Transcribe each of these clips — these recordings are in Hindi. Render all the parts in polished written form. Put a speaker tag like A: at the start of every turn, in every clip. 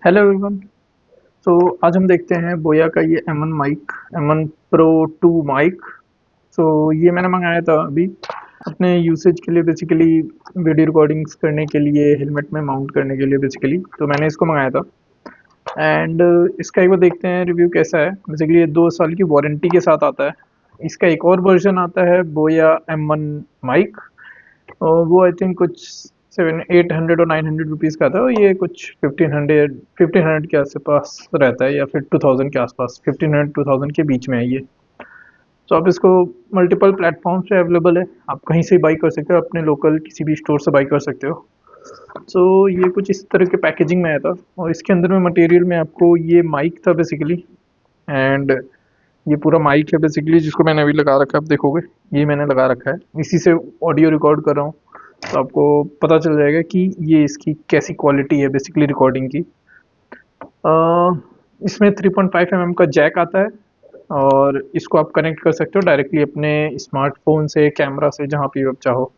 A: Hello everyone. तो आज हम देखते हैं बोया का ये M1 mic, M1 Pro 2 mic. ये मैंने मंगाया था अभी अपने यूसेज के लिए, बेसिकली वीडियो रिकॉर्डिंग्स करने के लिए, हेलमेट में माउंट करने के लिए बेसिकली। तो मैंने इसको मंगाया था एंड इसका एक बार देखते हैं रिव्यू कैसा है। बेसिकली ये 2 साल की वारंटी के साथ आता है। इसका एक और वर्जन आता है बोया M1 माइक, वो आई थिंक कुछ 700-800 और 900 रुपीज़ का था, और ये कुछ 1500 के आसपास रहता है, या फिर 2000 के आसपास, 1500-2000 के बीच में है ये। तो आप इसको मल्टीपल प्लेटफॉर्म पे अवेलेबल है, आप कहीं से बाई कर सकते हो, अपने लोकल किसी भी स्टोर से बाई कर सकते हो। ये कुछ इस तरह के पैकेजिंग में आया था, और इसके अंदर में मटेरियल में आपको ये माइक था बेसिकली। एंड ये पूरा माइक है बेसिकली, जिसको मैंने अभी लगा रखा है, आप देखोगे ये मैंने लगा रखा है, इसी से ऑडियो रिकॉर्ड कर रहा हूँ। तो आपको पता चल जाएगा कि ये इसकी कैसी क्वालिटी है बेसिकली रिकॉर्डिंग की। इसमें 3.5 mm का जैक आता है, और इसको आप कनेक्ट कर सकते हो डायरेक्टली अपने स्मार्टफोन से, कैमरा से, जहाँ पे आप चाहो।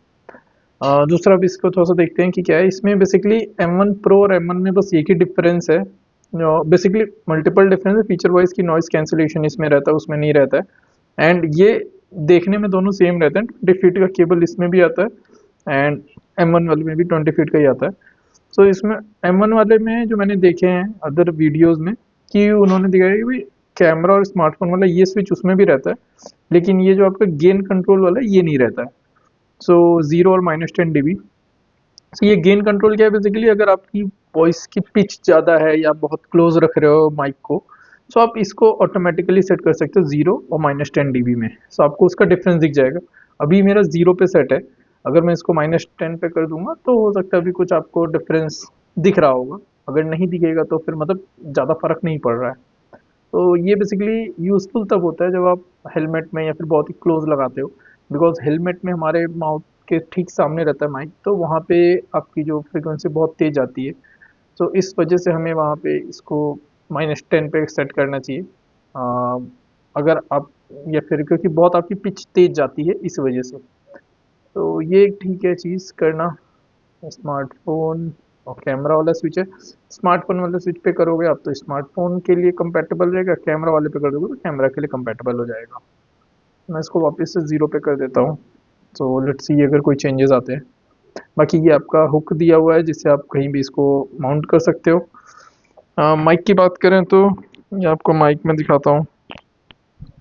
A: दूसरा भी इसको थोड़ा सा देखते हैं कि क्या है इसमें। बेसिकली M1 Pro और M1 में बस एक ही डिफरेंस है, बेसिकली मल्टीपल डिफरेंस है फीचर वाइज, की नॉइस कैंसिलेशन इसमें रहता है, उसमें नहीं रहता है। एंड ये देखने में दोनों सेम रहते हैं। 20 फीट का केबल इसमें भी आता है, एंड M1 वाले में भी 20 फीट का ही आता है। इसमें M1 वाले में जो मैंने देखे हैं अदर वीडियोस में, कि उन्होंने दिखाया कि भाई कैमरा और स्मार्टफोन वाला ये स्विच उसमें भी रहता है, लेकिन ये जो आपका गेन कंट्रोल वाला है ये नहीं रहता है। 0 और -10 dB। ये गेन कंट्रोल क्या है बेसिकली, अगर आपकी वॉइस की पिच ज़्यादा है या बहुत क्लोज रख रहे हो माइक को, आप इसको ऑटोमेटिकली सेट कर सकते हो 0 और -10 dB में। आपको उसका डिफरेंस दिख जाएगा। अभी मेरा 0 पे सेट है, अगर मैं इसको -10 पे कर दूंगा तो हो सकता है अभी कुछ आपको डिफरेंस दिख रहा होगा। अगर नहीं दिखेगा तो फिर मतलब ज़्यादा फर्क नहीं पड़ रहा है। ये बेसिकली यूज़फुल तब होता है जब आप हेलमेट में या फिर बहुत ही क्लोज लगाते हो, बिकॉज हेलमेट में हमारे माउथ के ठीक सामने रहता है माइक, तो वहाँ पे आपकी जो फ्रिक्वेंसी बहुत तेज़ आती है। इस वजह से हमें वहाँ पे इसको -10 पे सेट करना चाहिए। अगर आप, या फिर क्योंकि बहुत आपकी पिच तेज़ जाती है इस वजह से। ये एक ठीक है चीज़ करना। स्मार्टफ़ोन और कैमरा वाला स्विच है। स्मार्टफ़ोन वाले स्विच पे करोगे आप तो स्मार्टफ़ोन के लिए कंपैटिबल रहेगा, कैमरा वाले पे कर दोगे तो कैमरा के लिए कंपैटिबल हो जाएगा। मैं इसको वापस से 0 पे कर देता हूँ। लेट्स सी अगर कोई चेंजेस आते हैं। बाकी ये आपका हुक दिया हुआ है जिससे आप कहीं भी इसको माउंट कर सकते हो। माइक की बात करें तो ये आपको माइक में दिखाता हूँ।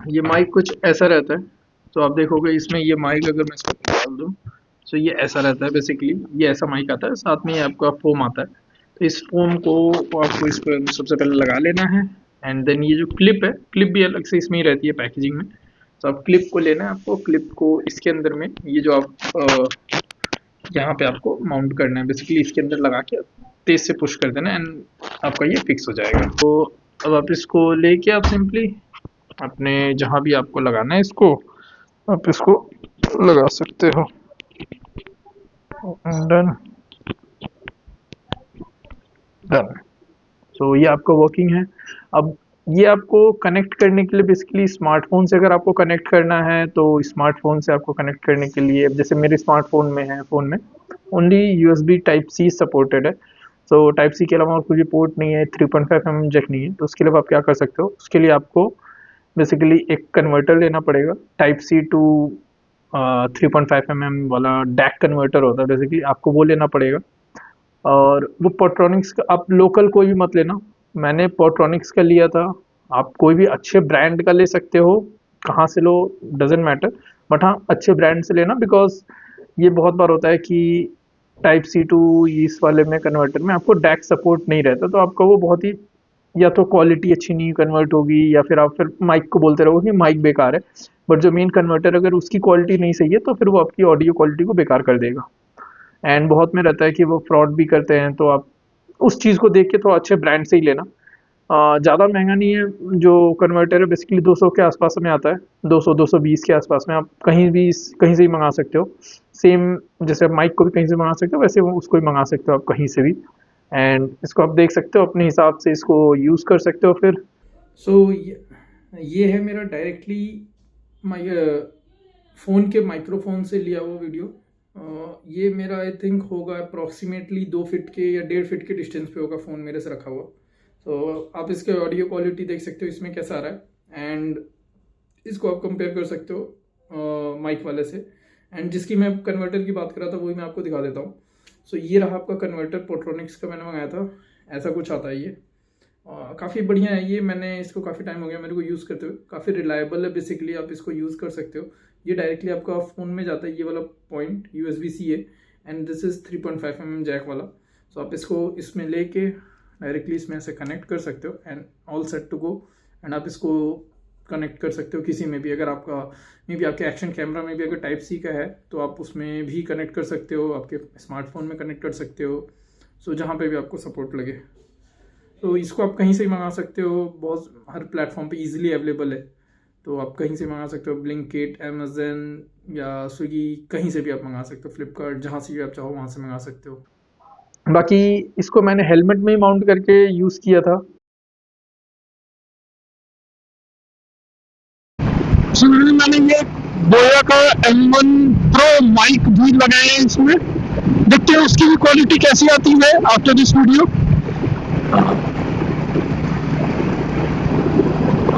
A: ये माइक कुछ ऐसा रहता है। आप देखोगे इसमें ये माइक अगर मैं इसको निकाल दूँ, ये ऐसा रहता है बेसिकली। ये ऐसा माइक आता है, साथ में ये आपका फोम आता है। इस फोम को आपको इस पर सबसे पहले लगा लेना है। एंड देन ये जो क्लिप है, क्लिप भी अलग से इसमें ही रहती है पैकेजिंग में। आप क्लिप को लेना है, आपको क्लिप को इसके अंदर में, ये जो आप यहाँ पे आपको माउंट करना है बेसिकली, इसके अंदर लगा के तेज से पुश कर देना, एंड आपका ये फिक्स हो जाएगा। अब आप इसको लेके आप सिंपली अपने जहाँ भी आपको लगाना है इसको, आप इसको लगा सकते हो। Done done. ये आपका वर्किंग है। अब ये आपको कनेक्ट करने के लिए बेसिकली स्मार्टफोन से, अगर आपको कनेक्ट करना है तो स्मार्टफोन से आपको कनेक्ट करने के लिए, अब जैसे मेरे स्मार्टफोन में है, फ़ोन में only USB type C supported है। टाइप सी के अलावा और कोई पोर्ट नहीं है, 3.5 mm जैक नहीं है। तो उसके लिए आप क्या कर सकते हो, उसके लिए आपको बेसिकली एक कन्वर्टर लेना पड़ेगा, टाइप सी टू 3.5 mm वाला डैक कन्वर्टर होता है बेसिकली, आपको वो लेना पड़ेगा। और वो पोर्ट्रॉनिक्स का आप लोकल कोई भी मत लेना। मैंने पोर्ट्रॉनिक्स का लिया था। आप कोई भी अच्छे ब्रांड का ले सकते हो, कहाँ से लो डजेंट मैटर, बट हाँ अच्छे ब्रांड से लेना। बिकॉज ये बहुत बार होता है कि टाइप सी टू इस वाले में कन्वर्टर में आपको डैक सपोर्ट नहीं रहता, तो आपका वो बहुत ही, या तो क्वालिटी अच्छी नहीं कन्वर्ट होगी, या फिर आप फिर माइक को बोलते रहोगे कि माइक बेकार है। बट जो मेन कन्वर्टर अगर उसकी क्वालिटी नहीं सही है तो फिर वो आपकी ऑडियो क्वालिटी को बेकार कर देगा। एंड बहुत में रहता है कि वो फ्रॉड भी करते हैं, तो आप उस चीज़ को देख के थोड़ा अच्छे ब्रांड से ही लेना। ज़्यादा महंगा नहीं है जो कन्वर्टर है, बेसिकली 200 के आसपास में आता है, 200-220 के आसपास में। आप कहीं से ही मंगा सकते हो। सेम जैसे आप माइक को भी कहीं से मंगा सकते हो, वैसे वो उसको ही मंगा सकते हो आप कहीं से भी। एंड इसको आप देख सकते हो अपने हिसाब से, इसको यूज़ कर सकते हो फिर। ये है मेरा डायरेक्टली माई फ़ोन के माइक्रोफोन से लिया हुआ वीडियो। ये मेरा आई थिंक होगा अप्रॉक्सीमेटली 2 फीट के या 1.5 फीट के डिस्टेंस पे होगा फ़ोन मेरे से रखा हुआ। तो आप इसके ऑडियो क्वालिटी देख सकते हो इसमें कैसा आ रहा है, एंड इसको आप कंपेयर कर सकते हो माइक वाले से। एंड जिसकी मैं कन्वर्टर की बात कर रहा था वही मैं आपको दिखा देता हूँ। सो ये रहा आपका कन्वर्टर, पोर्ट्रॉनिक्स का मैंने मंगाया था, ऐसा कुछ आता है ये। काफ़ी बढ़िया है ये, मैंने इसको काफ़ी टाइम हो गया मेरे को यूज़ करते हुए, काफ़ी रिलायबल है। बेसिकली आप इसको यूज़ कर सकते हो, ये डायरेक्टली आपका फ़ोन में जाता है, ये वाला पॉइंट USB-C है, and this is 3.5 mm jack वाला। सो आप इसको इसमें लेके डायरेक्टली इसमें ऐसे कनेक्ट कर सकते हो, and all set to go. And आप इसको कनेक्ट कर सकते हो किसी में भी, अगर आपका मे बी आपके एक्शन कैमरा में भी अगर Type-C का है तो आप उसमें भी कनेक्ट कर सकते हो, आपके स्मार्टफोन में कनेक्ट कर सकते हो। सो जहाँ पे भी आपको सपोर्ट लगे। तो इसको आप कहीं से भी मंगा सकते हो, बहुत हर प्लेटफॉर्म पे इजीली अवेलेबल है, तो आप कहीं से मंगा सकते हो, ब्लिंकिट, अमेजन या स्विगी, कहीं से भी आप मंगा सकते हो, फ्लिपकार्ट, जहाँ से भी आप चाहो वहाँ से मंगा सकते हो। बाकी इसको मैंने हेलमेट में ही माउंट करके यूज़ किया था।
B: सिमिलरली मैंने ये बोया का M1 Pro माइक भी लगाया है इसमें, देखते हैं उसकी भी क्वालिटी कैसी आती है आफ्टर दिस वीडियो।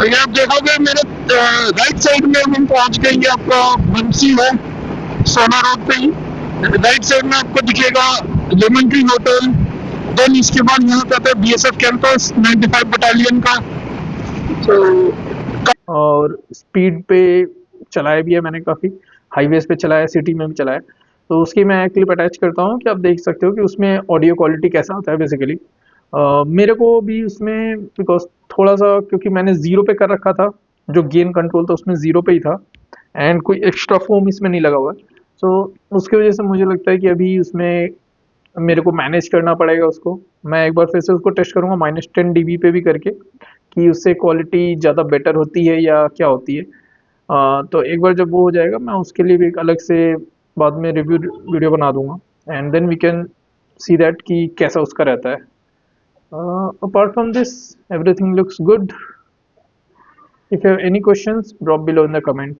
B: ये आप देखोगे मेरे राइट साइड में हम पहुंच गए, ये आपका बंसी है सोना रोड पे ही। राइट साइड में आपको दिखेगा लेमन ट्री होटल, देन इसके बाद यहाँ पे आता है BSF कैंपस 95 बटालियन का। तो
A: और स्पीड पे चलाया भी है मैंने, काफ़ी हाईवेज पे चलाया, सिटी में भी चलाया। तो उसकी मैं क्लिप अटैच करता हूँ कि आप देख सकते हो कि उसमें ऑडियो क्वालिटी कैसा आता है बेसिकली। मेरे को भी उसमें बिकॉज थोड़ा सा, क्योंकि मैंने ज़ीरो पे कर रखा था, जो गेन कंट्रोल था उसमें ज़ीरो पे ही था, एंड कोई एक्स्ट्रा फोम इसमें नहीं लगा हुआ है। सो उसकी वजह से मुझे लगता है कि अभी उसमें मेरे को मैनेज करना पड़ेगा उसको। मैं एक बार फिर से उसको टेस्ट करूँगा -10 dB पे भी करके, कि उससे क्वालिटी ज़्यादा बेटर होती है या क्या होती है। तो एक बार जब वो हो जाएगा मैं उसके लिए भी एक अलग से बाद में रिव्यू वीडियो बना दूंगा, and then we can see that कि कैसा उसका रहता है। Apart from this, everything looks good. If you have any questions, drop below in the comment.